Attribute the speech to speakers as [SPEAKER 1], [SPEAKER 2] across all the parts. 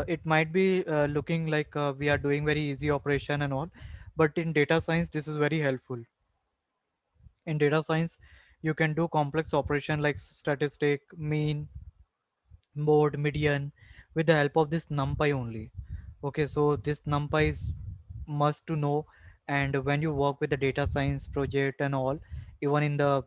[SPEAKER 1] it might be looking like we are doing very easy operation and all, but in data science this is very helpful. In data science you can do complex operation like statistic, mean, mode, median with the help of this numpy only. Okay, so this numpy is must to know. And when you work with the data science project and all, even in the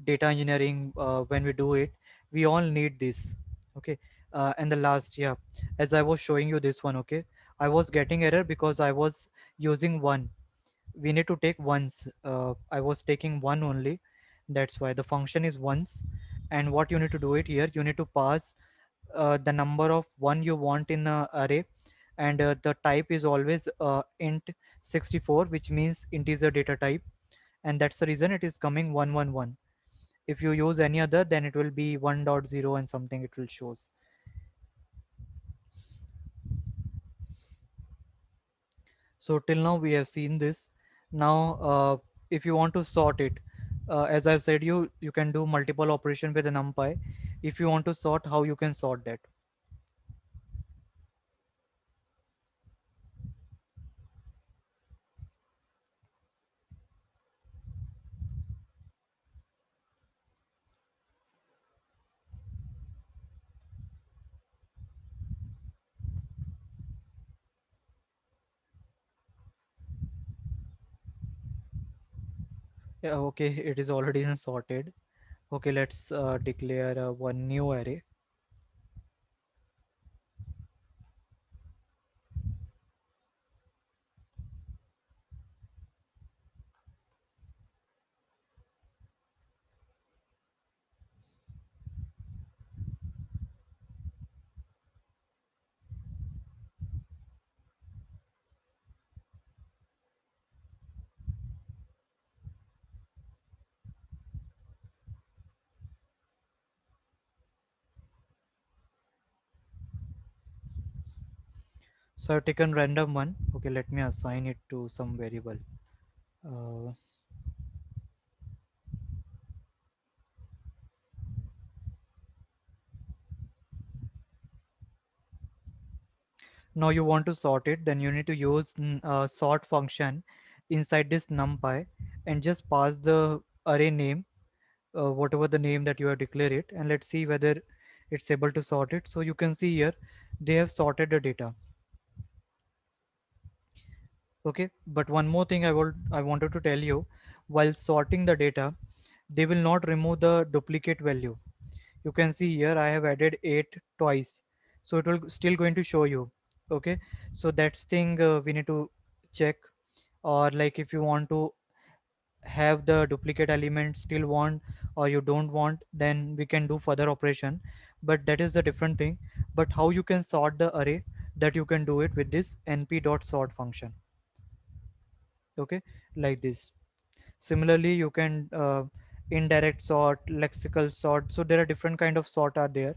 [SPEAKER 1] data engineering, when we do it, we all need this. Okay. And the last, yeah, as I was showing you this one, okay, I was getting error because I was using one. We need to take once. I was taking one only, that's why the function is once. And what you need to do it here, you need to pass the number of one you want in a array. And the type is always int 64, which means integer data type. And that's the reason it is coming 111. If you use any other, then it will be 1.0 and something it will shows. So till now we have seen this. Now if you want to sort it, as I said, you can do multiple operation with a numpy. If you want to sort, how you can sort that? Yeah, okay, it is already sorted. Okay, let's declare one new array. So I've taken random one. Okay, let me assign it to some variable. Uh, Now you want to sort it, then you need to use sort function inside this numpy and just pass the array name, whatever the name that you have declared it, and let's see whether it's able to sort it. So you can see here they have sorted the data. Okay, but one more thing I wanted to tell you, while sorting the data, they will not remove the duplicate value. You can see here I have added 8 twice, so it will still going to show you. Okay, so that's thing we need to check. Or like if you want to have the duplicate element still want, or you don't want, then we can do further operation, but that is the different thing. But how you can sort the array, that you can do it with this np.sort function. Okay, like this. Similarly you can indirect sort, lexical sort, so there are different kind of sort are there.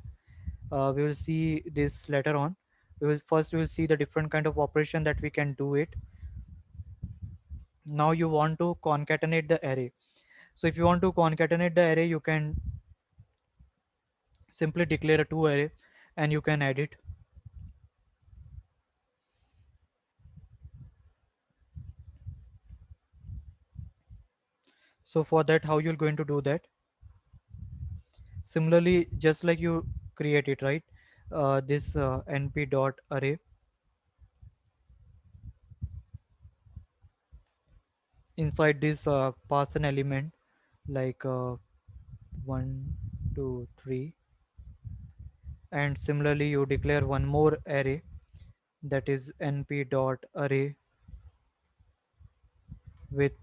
[SPEAKER 1] We will see this later on. We will see the different kind of operation that we can do it. Now you want to concatenate the array. So if you want to concatenate the array, you can simply declare a two array and you can add it. So for that, how you're going to do that? Similarly, just like you create it, right? This np dot array, inside this pass an element like 1 2 3, and similarly you declare one more array, that is np dot array with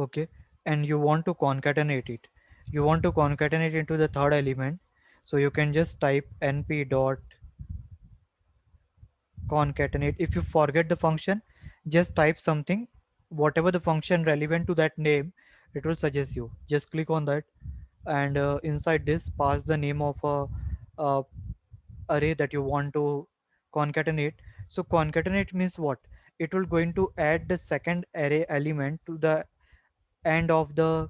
[SPEAKER 1] okay, and you want to concatenate it. You want to concatenate into the third element, so you can just type np dot concatenate. If you forget the function, just type something, whatever the function relevant to that name, it will suggest you. Just click on that, and inside this pass the name of a array that you want to concatenate. So concatenate means what? It will going to add the second array element to the end of the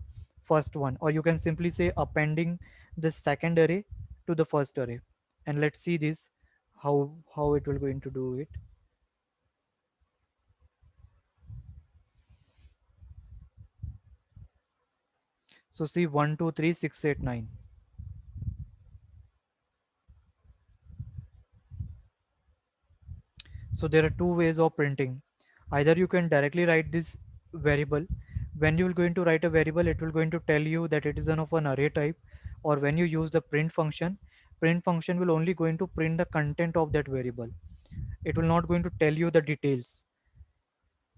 [SPEAKER 1] first one, or you can simply say appending the second array to the first array. And let's see this, how it will going to do it. So see, 1 2 3 6 8 9. So there are two ways of printing. Either you can directly write this variable. When you are going to write a variable, it will going to tell you that it is of an array type. Or when you use the print function will only going to print the content of that variable. It will not going to tell you the details.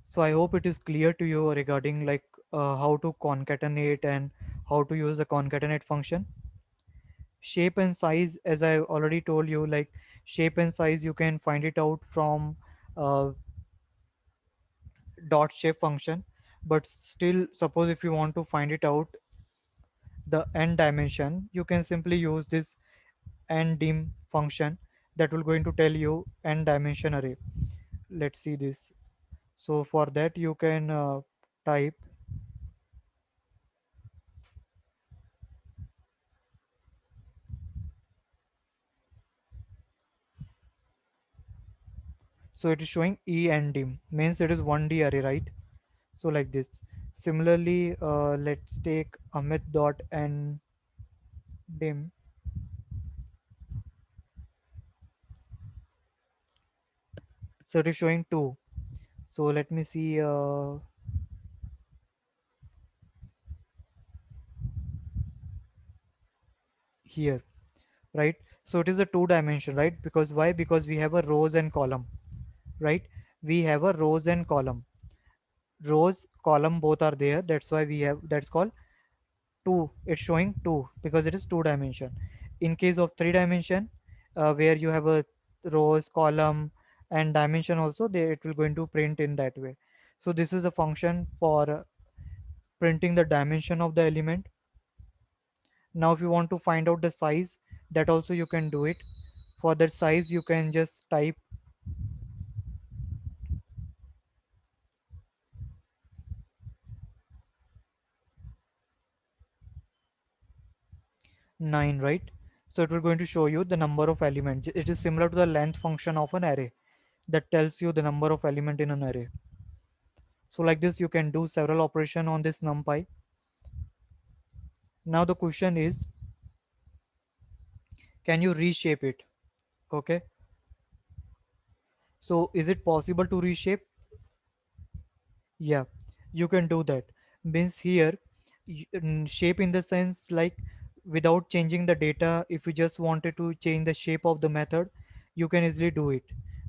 [SPEAKER 1] So I hope it is clear to you regarding like how to concatenate and how to use the concatenate function. Shape and size, as I already told you, like shape and size you can find it out from uh, dot shape function. But still, suppose if you want to find it out the n dimension, you can simply use this ndim function that will going to tell you n dimension array. Let's see this. So for that you can type, so it is showing endim, means it is 1D array, right? So like this. Similarly, let's take amit dot ndim. So it is showing 2. So let me see here, right? So it is a two dimension, right? Because why? Because we have a rows and column, right? We have a rows and column. Rows, column both are there. That's why we have, that's called two. It's showing two because it is two dimension. In case of three dimension, where you have a rows, column, and dimension also, they it will going to print in that way. So this is a function for printing the dimension of the element. Now if you want to find out the size, that also you can do it. For that size you can just type 9, right? So it will going to show you the number of elements. It is similar to the length function of an array that tells you the number of element in an array. So like this you can do several operation on this numpy. Now the question is, can you reshape it? Okay, so is it possible to reshape? Yeah, you can do that. Means here, shape in the sense like without changing the data, if you just wanted to change the shape of the method, you can easily do it.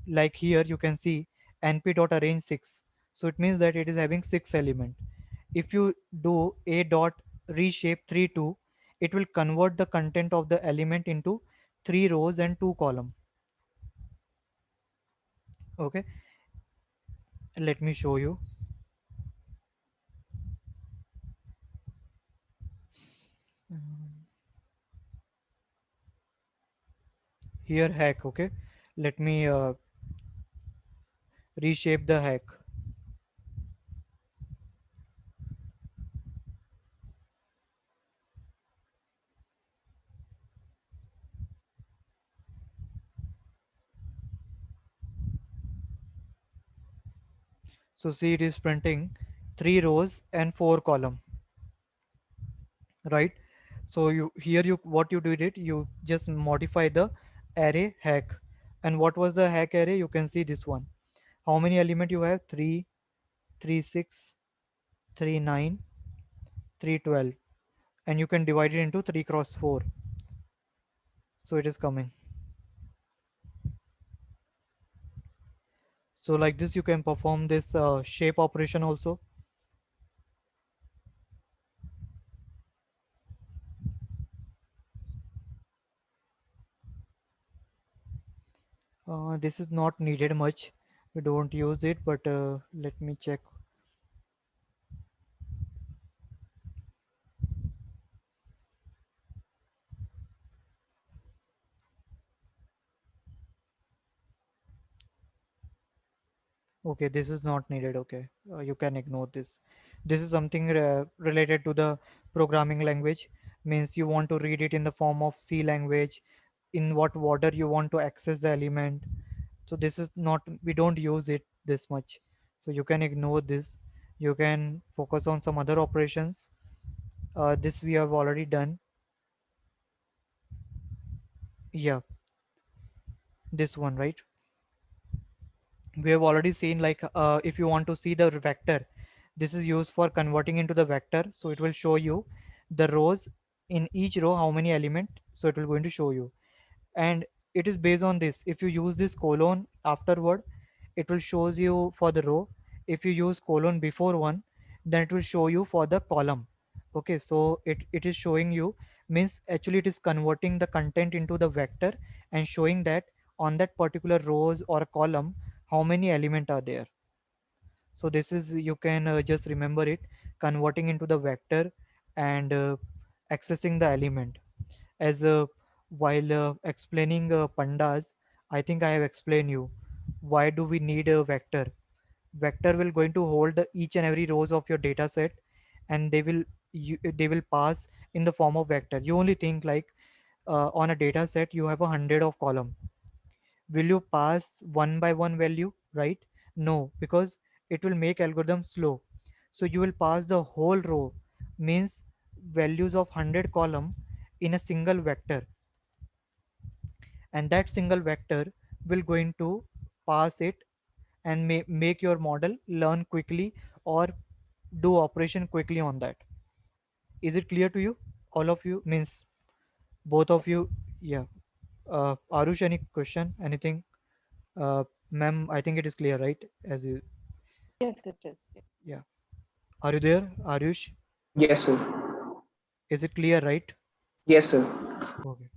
[SPEAKER 1] Like here you can see np.arrange 6. So it means that it is having 6 element. If you do a dot reshape 3 2, it will convert the content of the element into 3 rows and 2 column. Okay, let me show you. Mm, here hack. Okay, let me reshape the hack. So see, it is printing 3 rows and 4 column, right? So you here you what you did it, you just modify the array hack. And what was the hack array? You can see this one. How many element you have? 3, 3 6, 3 9, 3 12, and you can divide it into 3 cross 4. So it is coming. So like this you can perform this shape operation also. This is not needed much. We don't use it, but let me check. Okay, this is not needed. Okay, you can ignore this. This is something related to the programming language. Means you want to read it in the form of C language, in what order you want to access the element. So this is not, we don't use it this much, so you can ignore this. You can focus on some other operations. This we have already done. Yeah, this one, right? We have already seen, like, if you want to see the vector, this is used for converting into the vector. So it will show you the rows, in each row how many element, so it will going to show you. And it is based on this. If you use this colon afterward, it will shows you for the row. If you use colon before one, then it will show you for the column. Okay, so it is showing you, means actually it is converting the content into the vector and showing that on that particular rows or column how many element are there. So this is, you can just remember it, converting into the vector and accessing the element. As while explaining pandas, I think I have explained you why do we need a vector. Vector will going to hold each and every rows of your data set, and they will pass in the form of vector. You only think like, on a data set you have 100 of column. Will you pass one by one value, right? No, because it will make algorithm slow. So you will pass the whole row, means values of 100 column in a single vector, and that single vector will going to pass it and make your model learn quickly or do operation quickly on that. Is it clear to you, all of you, means both of you? Yeah. Arush, any question, anything? Ma'am, I think it is clear, right? As you,
[SPEAKER 2] Yes, it is.
[SPEAKER 1] yeah. Are you there, Arush?
[SPEAKER 3] Yes, sir.
[SPEAKER 1] Is it clear, right?
[SPEAKER 3] Yes, sir.
[SPEAKER 1] Okay.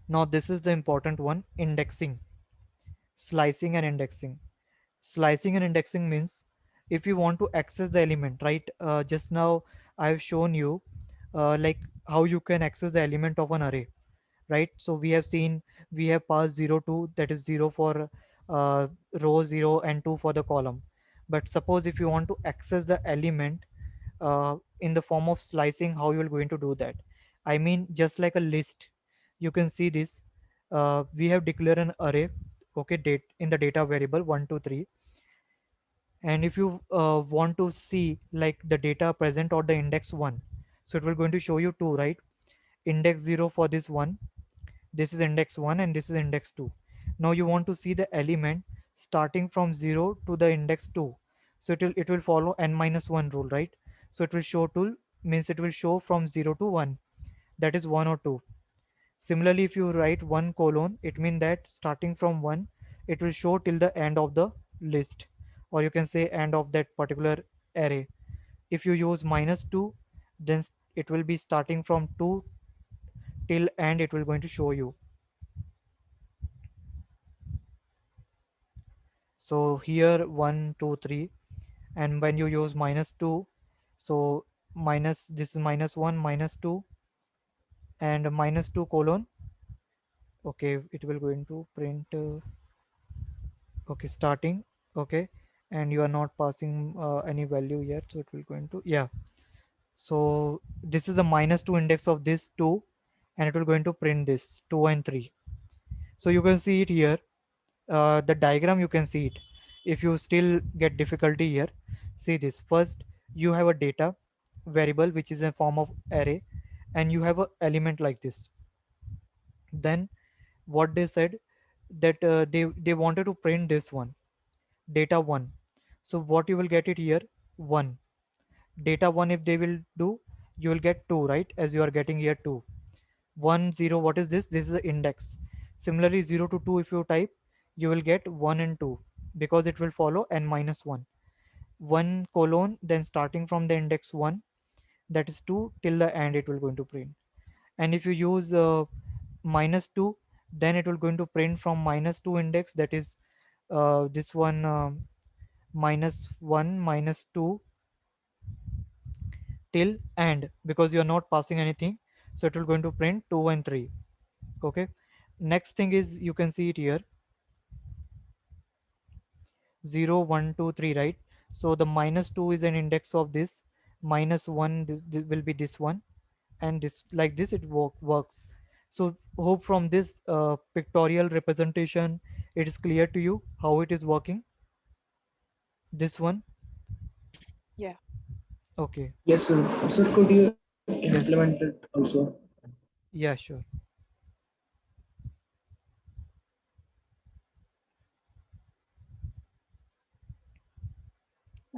[SPEAKER 1] Now this is the important one: indexing, slicing, and indexing. Slicing and indexing means, if you want to access the element, right? Just now I have shown you, like, how you can access the element of an array, right? So we have seen, we have passed 0 to, that is 0 for uh, row 0 and 2 for the column. But suppose if you want to access the element in the form of slicing, how you are going to do that? I mean, just like a list, you can see this. We have declared an array, okay, date in the data variable 1 2 3. And if you want to see like the data present or the index 1, so it will going to show you 2, right? Index 0 for this one, this is index 1, and this is index 2. Now you want to see the element starting from 0 to the index 2, so it will follow n minus 1 rule, right? So it will show tool, means it will show from 0 to 1, that is 1 or 2. Similarly, if you write 1 colon, it means that starting from 1, it will show till the end of the list, or you can say end of that particular array. If you use minus 2, then it will be starting from 2 till end, it will going to show you. So here 1 2 3, and when you use minus 2, so minus, this is minus 1 minus 2 and minus 2 colon. Okay, it will going to print okay, starting. Okay, and you are not passing any value yet, so it will going to, yeah. So this is the minus 2 index of this 2, and it will going to print this 2 and 3. So you can see it here, the diagram, you can see it. If you still get difficulty here, see this. First you have a data variable which is a form of array, and you have a element like this. Then what they said, that they wanted to print this one, data 1. So what you will get it here, 1, data 1. If they will do, you will get 2, right? As you are getting here 2, 1 0. What is this? This is the index. Similarly, 0 to 2, if you type, you will get 1 and 2, because it will follow n minus 1. 1 colon, then starting from the index 1, that is 2, till the end it will going to print. And if you use minus 2, then it will going to print from minus 2 index, that is this one, minus 1 minus 2 till end, because you are not passing anything, so it will going to print 2 and 3. Okay, Next thing is, you can see it here, 0 1 2 3, right? So the minus 2 is an index of this, minus 1, this will be this one, and this, like this it works. So hope from this pictorial representation it is clear to you how it is working, this one.
[SPEAKER 2] Yeah.
[SPEAKER 1] Okay.
[SPEAKER 3] Yes, sir. Sir, could you implement
[SPEAKER 1] Yes.
[SPEAKER 3] it also?
[SPEAKER 1] Yeah, sure.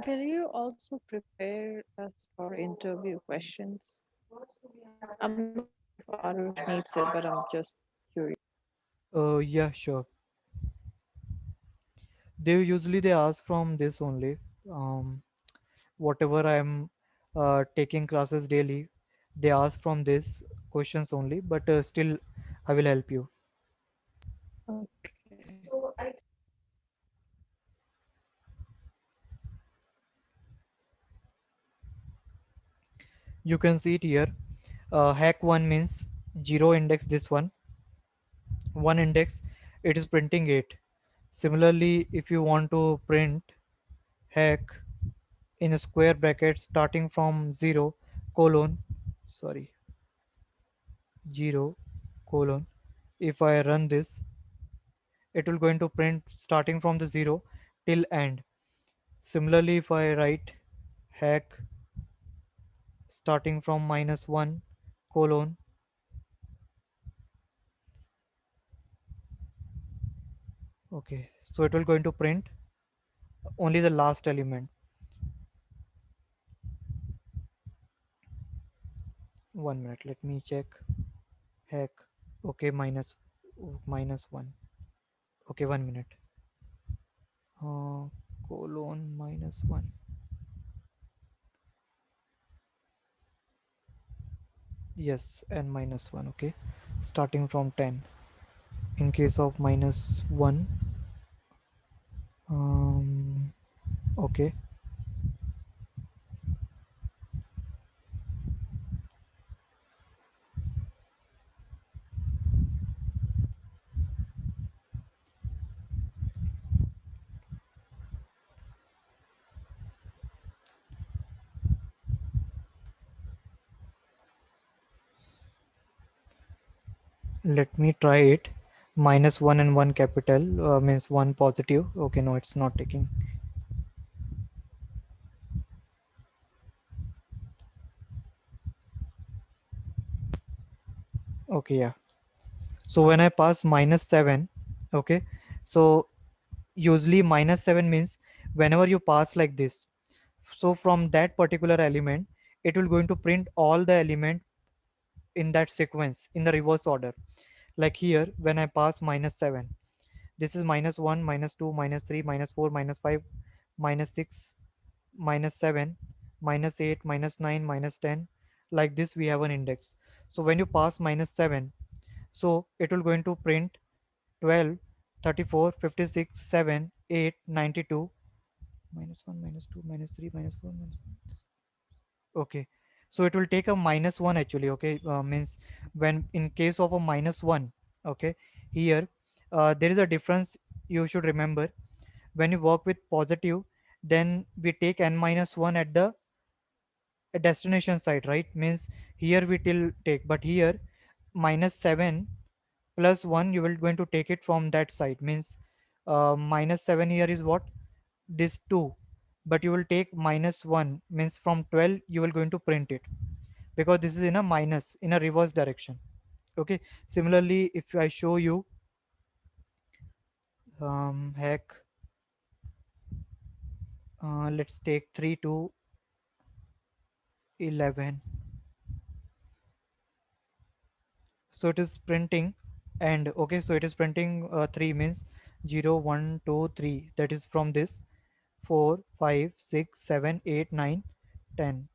[SPEAKER 2] Will you also prepare us for interview questions? I'm not sure if Arush needs it, but I'm just curious.
[SPEAKER 1] Yeah, sure. They ask from this only. Whatever I'm taking classes daily, they ask from this questions only, but still I will help you.
[SPEAKER 2] Okay.
[SPEAKER 1] You can see it here. Hack 1 means 0 index, this one. 1 index, it is printing 8. Similarly, if you want to print hack in a square bracket starting from 0 colon, sorry, 0 colon, if I run this, it will going to print starting from the 0 till end. Similarly, if I write hack starting from minus 1 colon, okay, so it will going to print only the last element. 1 minute, let me check. Hack, okay, minus 1, okay, 1 minute. Colon minus 1, yes, and minus 1, okay, starting from 10. In case of minus 1, okay, let me try it. Minus 1 and 1 capital means 1 positive, okay, no, it's not taking. Okay, yeah. So when I pass minus 7, okay, so usually minus 7 means whenever you pass like this, so from that particular element it will going to print all the element in that sequence in the reverse order. Like here, when I pass minus 7, this is minus 1, minus 2, minus 3, minus 4, minus 5, minus 6, minus 7, minus 8, minus 9, minus 10. Like this we have an index. So when you pass minus 7, so it will going to print 12, 34, 56, 7, 8, 92, minus 1, minus 2, minus 3, minus 4, minus 5. Okay, so it will take a minus 1 actually, okay, means when in case of a minus 1, okay, here there is a difference you should remember. When you work with positive, then we take n minus 1 at the destination side, right? Means here we till take, but here minus 7 plus 1 you will going to take it from that side, means minus 7 here is what, this 2, but you will take minus 1 means from 12 you will going to print it, because this is in a minus in a reverse direction. Okay, similarly if I show you hack, let's take 3 to 11, so it is printing, and okay, so it is printing 3 means 0 1 2 3, that is from this 4 5 6 7 8 9 10.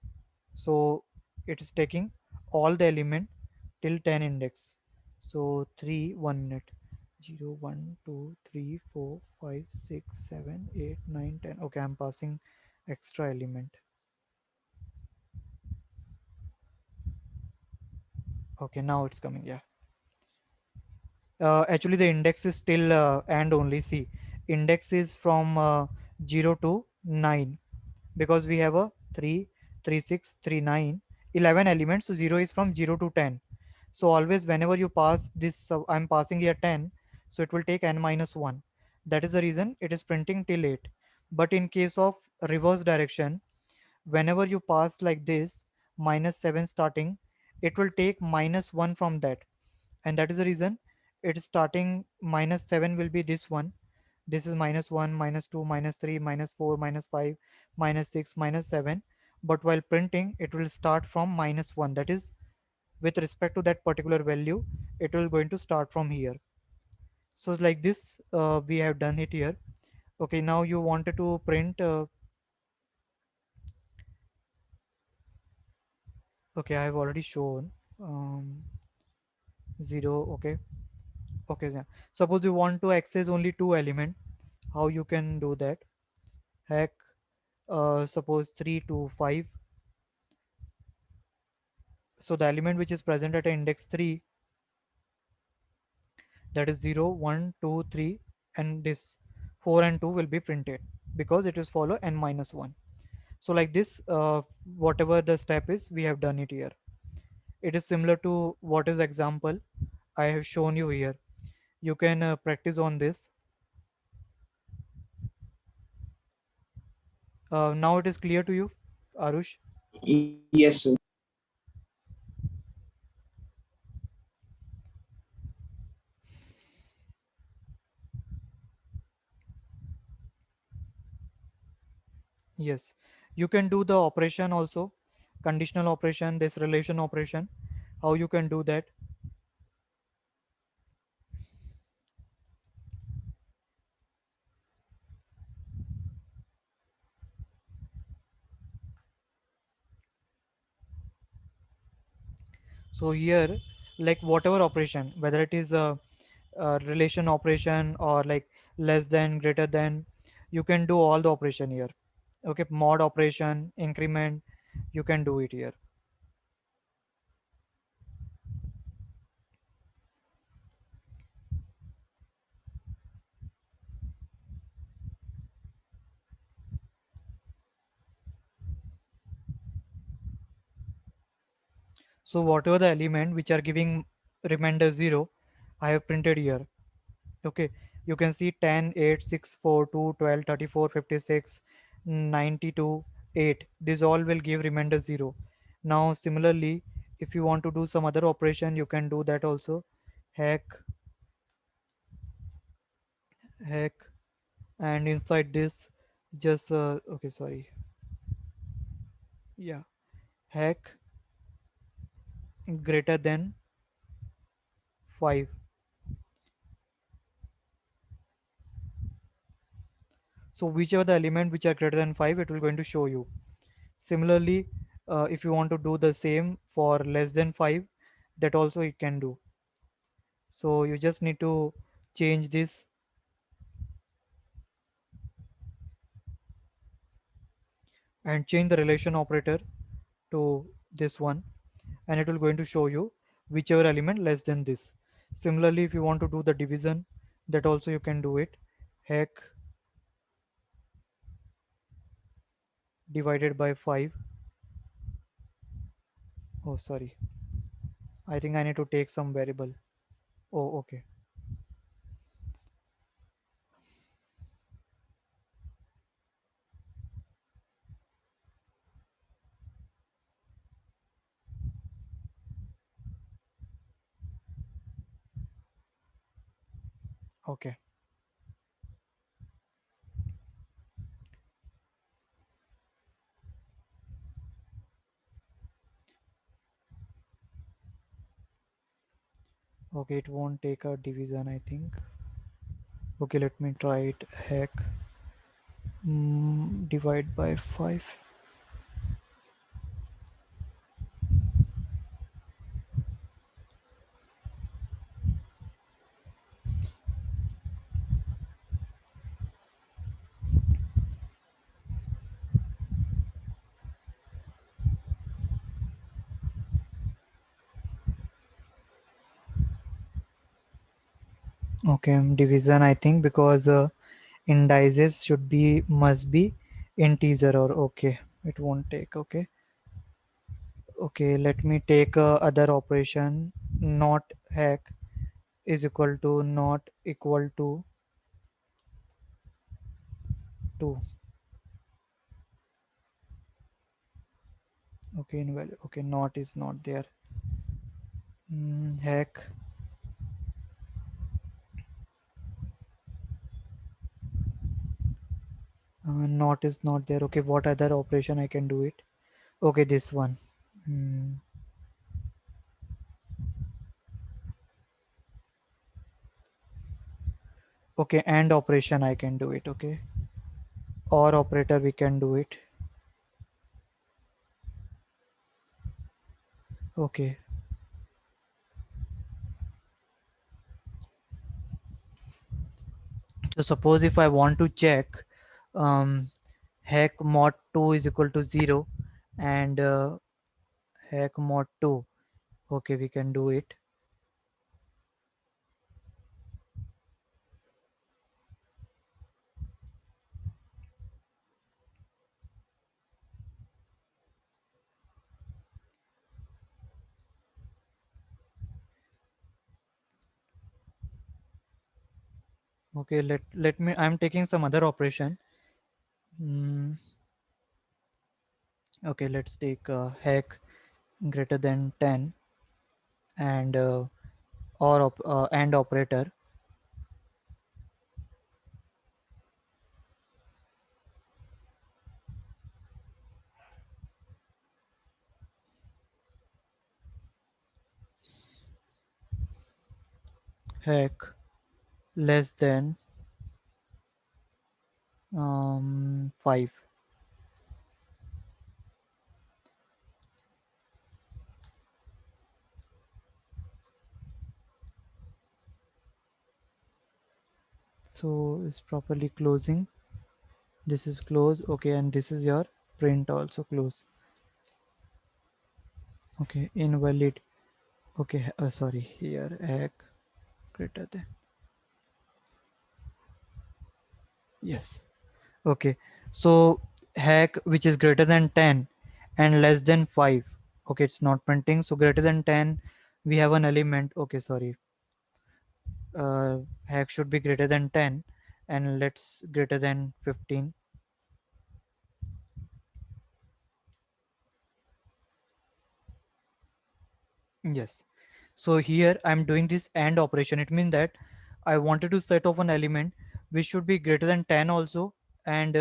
[SPEAKER 1] So it is taking all the element till 10 index. So 3, 1 minute, 0 1 2 3 4 5 6 7 8 9 10. Okay, I'm passing extra element. Okay, now it's coming, yeah. Actually the index is still and only. See, index is from 0 to 9, because we have a 3, 3, 6, 3, 9, 11 elements. So 0 is from 0 to 10. So always whenever you pass this, I'm passing here 10, so it will take n minus 1. That is the reason it is printing till 8. But in case of reverse direction, whenever you pass like this, minus 7 starting, it will take minus 1 from that. And that is the reason it is starting minus 7 will be this one. This is minus 1, minus 2, minus 3, minus 4, minus 5, minus 6, minus 7. But while printing, it will start from minus 1. That is, with respect to that particular value, it will going to start from here. So like this, we have done it here. Okay, now you wanted to print. Okay, I have already shown. 0. Okay. Okay, yeah. Suppose you want to access only two element. How you can do that? Hack, suppose 3 to 5. So the element which is present at index 3, that is 0, 1, 2, 3, and this 4 and 2 will be printed because it is follow n minus 1. So like this, whatever the step is, we have done it here. It is similar to what is example I have shown you here. You can practice on this. Now it is clear to you, Arush?
[SPEAKER 3] Yes, sir.
[SPEAKER 1] Yes, you can do the operation also, conditional operation, this relation operation. How you can do that? So here, like whatever operation, whether it is a relation operation or like less than, greater than, you can do all the operation here. Okay, mod operation, increment, you can do it here. So whatever the element which are giving remainder 0, I have printed here. Okay, you can see 10, 8, 6, 4, 2, 12, 34, 56, 92, 8. These all will give remainder 0. Now similarly, if you want to do some other operation, you can do that also. Hack, hack, and inside this, just okay, sorry, yeah, hack greater than 5. So whichever the element which are greater than 5, it will going to show you. Similarly, if you want to do the same for less than 5, that also it can do. So you just need to change this and change the relation operator to this one, and it will going to show you whichever element less than this. Similarly, if you want to do the division, that also you can do it. Hack divided by 5. Oh, sorry. I think I need to take some variable. Oh, okay. Okay. Okay, it won't take a division, I think. Okay, let me try it. Hack divide by 5. Okay, division I think because indices should be must be integer or okay. It won't take. Okay. Okay, let me take other operation. Not hack is equal to not equal to 2. Okay, invalid. Okay, not is not there. Hack not is not there. Okay, what other operation I can do it? Okay, this one. Hmm. Okay, and operation I can do it. Okay, or operator we can do it. Okay, so suppose if I want to check um, hack mod 2 is equal to 0 and hack mod 2. Okay, we can do it. Okay, let me. I'm taking some other operation. Mm, okay, let's take hack greater than 10 and and operator. Hack less than 5. So it's properly closing. This is close. Okay, and this is your print also close. Okay, invalid. Okay, sorry, here hack greater than. Yes. Okay, so hack which is greater than 10 and less than 5. Okay, it's not printing. So greater than 10, we have an element. Okay, sorry. Hack should be greater than 10 and let's greater than 15. Yes. So here I'm doing this AND operation. It means that I wanted to set off an element which should be greater than 10 also and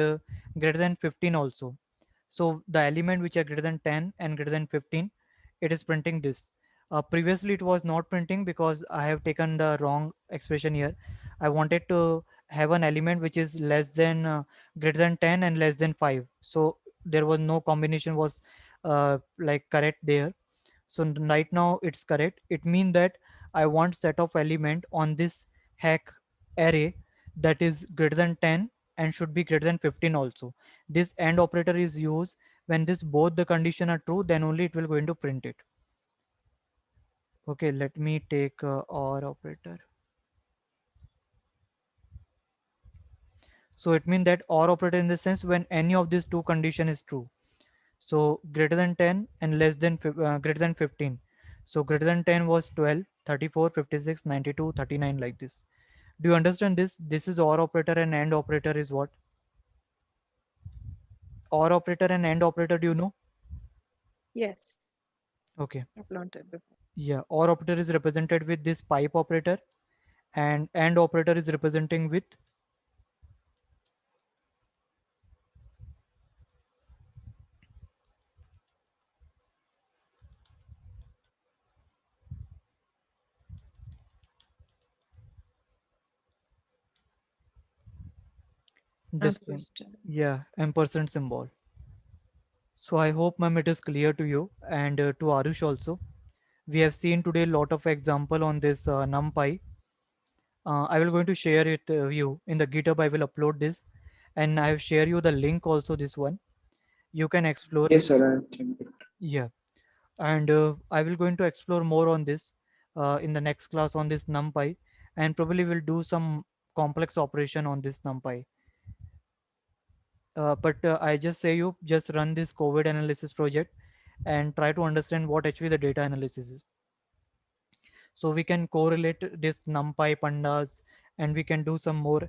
[SPEAKER 1] greater than 15 also. So the element which are greater than 10 and greater than 15, it is printing this. Previously it was not printing because I have taken the wrong expression here. I wanted to have an element which is less than greater than 10 and less than 5. So there was no combination was like correct there. So right now it's correct. It means that I want set of element on this hack array that is greater than 10 and should be greater than 15 also. This AND operator is used when this both the condition are true, then only it will going to print it. Okay, let me take OR operator. So it means that OR operator in the sense when any of these two condition is true. So greater than 10 and less than greater than 15. So greater than 10 was 12, 34, 56, 92, 39 like this. Do you understand this? This is OR operator and AND operator is what? OR operator and AND operator, do you know?
[SPEAKER 2] Yes,
[SPEAKER 1] Okay.
[SPEAKER 2] I've learned it before.
[SPEAKER 1] Yeah, OR operator is represented with this pipe operator and AND operator is representing with this one.
[SPEAKER 2] Understand.
[SPEAKER 1] Yeah, ampersand symbol. So I hope ma'am it is clear to you and to Arush also. We have seen today a lot of example on this NumPy. I will going to share it you in the GitHub. I will upload this and I have share you the link also this one. You can explore it.
[SPEAKER 3] Yes, sir. I think it.
[SPEAKER 1] Yeah. And I will going to explore more on this in the next class on this NumPy and probably we'll do some complex operation on this numpy. But I just say you just run this COVID analysis project and try to understand what actually the data analysis is. So we can correlate this numpy pandas, and we can do some more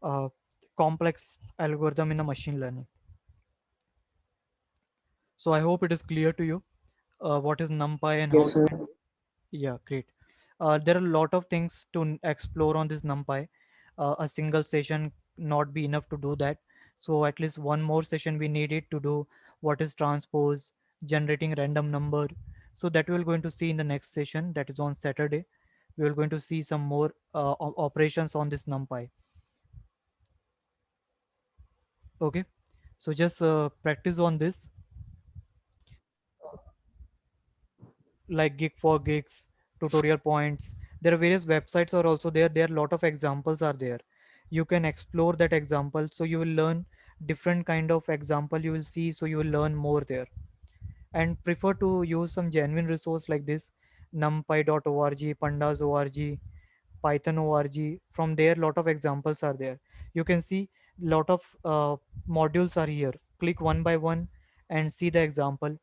[SPEAKER 1] uh, complex algorithm in a machine learning. So I hope it is clear to you what is numpy and how
[SPEAKER 3] Yes,
[SPEAKER 1] you
[SPEAKER 3] sir.
[SPEAKER 1] can. Yeah, great. There are a lot of things to explore on this NumPy. A single session not be enough to do that. So at least one more session we needed to do what is transpose, generating random number. So that we will going to see in the next session, that is on Saturday. We will going to see some more operations on this NumPy. Okay. So just practice on this, like Gig for Gigs, tutorial points. There are various websites are also there. There are a lot of examples are there. You can explore that example. So you will learn different kind of example you will see. So you will learn more there. And prefer to use some genuine resource like this, numpy.org, pandas.org, python.org. From there, lot of examples are there. You can see lot of modules are here. Click one by one and see the example.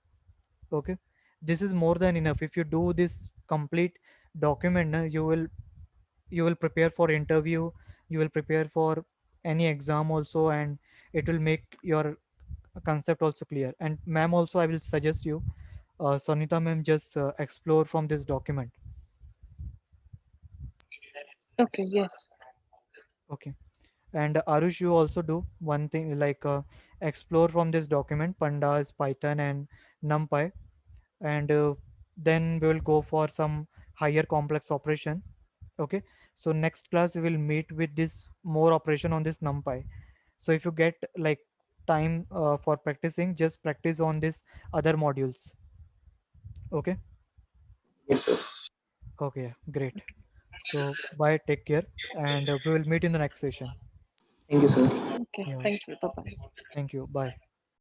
[SPEAKER 1] Okay, this is more than enough. If you do this complete document, you will prepare for interview, you will prepare for any exam also, and it will make your concept also clear. And ma'am also, I will suggest you, Sonita ma'am, just explore from this document.
[SPEAKER 2] Okay, yes.
[SPEAKER 1] Okay. And Arush, you also do one thing, like explore from this document pandas, python, and numpy. And then we will go for some higher complex operation. Okay, so next class we will meet with this more operation on this numpy. So if you get like time for practicing, just practice on this other modules. Okay.
[SPEAKER 3] Yes, sir.
[SPEAKER 1] Okay, great. So bye, take care, and we will meet in the next session.
[SPEAKER 3] Thank you, sir.
[SPEAKER 2] Okay,
[SPEAKER 1] Yeah,
[SPEAKER 2] thank you. Bye bye.
[SPEAKER 1] thank you, bye.